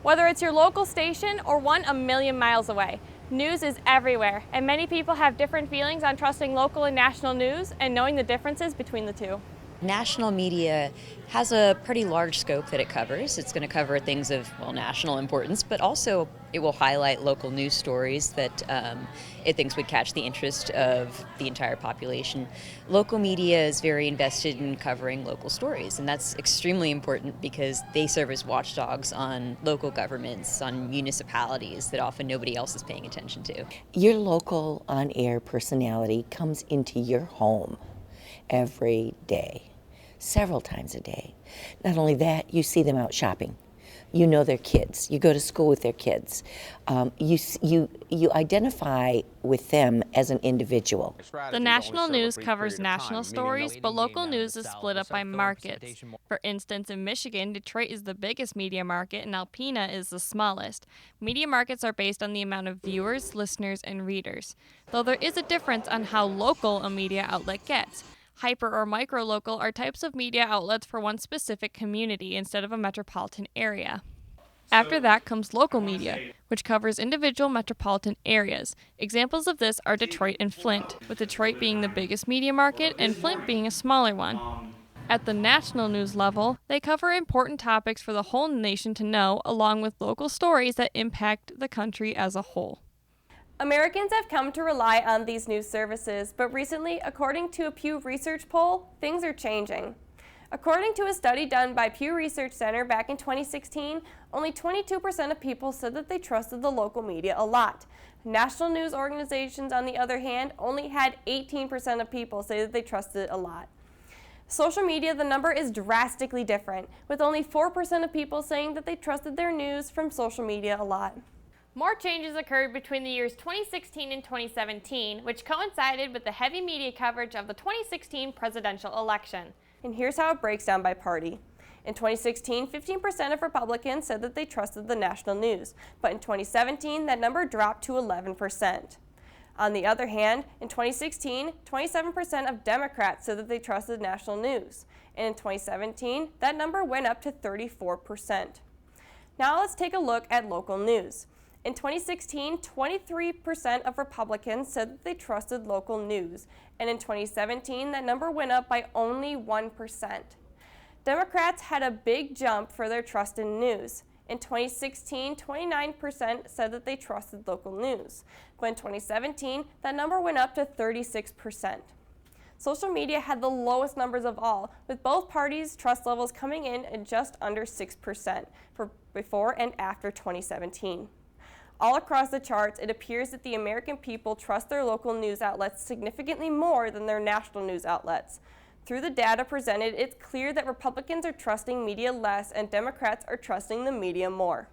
Whether it's your local station or one a million miles away, news is everywhere, and many people have different feelings on trusting local and national news and knowing the differences between the two. National media has a pretty large scope that it covers. It's going to cover things of, well, national importance, but also it will highlight local news stories that it thinks would catch the interest of the entire population. Local media is very invested in covering local stories, and that's extremely important because they serve as watchdogs on local governments, on municipalities that often nobody else is paying attention to. Your local on-air personality comes into your home every day, several times a day. Not only that, you see them out shopping. You know their kids. You go to school with their kids. You identify with them as an individual. The national news covers national stories, but local news is split up by markets. For instance, in Michigan, Detroit is the biggest media market and Alpena is the smallest. Media markets are based on the amount of viewers, listeners, and readers, though there is a difference on how local a media outlet gets. Hyper or micro-local are types of media outlets for one specific community instead of a metropolitan area. After that comes local media, which covers individual metropolitan areas. Examples of this are Detroit and Flint, with Detroit being the biggest media market and Flint being a smaller one. At the national news level, they cover important topics for the whole nation to know, along with local stories that impact the country as a whole. Americans have come to rely on these news services, but recently, according to a Pew Research poll, things are changing. According to a study done by Pew Research Center back in 2016, only 22% of people said that they trusted the local media a lot. National news organizations, on the other hand, only had 18% of people say that they trusted it a lot. Social media, the number is drastically different, with only 4% of people saying that they trusted their news from social media a lot. More changes occurred between the years 2016 and 2017, which coincided with the heavy media coverage of the 2016 presidential election. And here's how it breaks down by party. In 2016, 15% of Republicans said that they trusted the national news, but in 2017, that number dropped to 11%. On the other hand, in 2016, 27% of Democrats said that they trusted national news, and in 2017, that number went up to 34%. Now let's take a look at local news. In 2016, 23% of Republicans said that they trusted local news, and in 2017, that number went up by only 1%. Democrats had a big jump for their trust in news. In 2016, 29% said that they trusted local news, but in 2017, that number went up to 36%. Social media had the lowest numbers of all, with both parties' trust levels coming in at just under 6% for before and after 2017. All across the charts, it appears that the American people trust their local news outlets significantly more than their national news outlets. Through the data presented, it's clear that Republicans are trusting media less and Democrats are trusting the media more.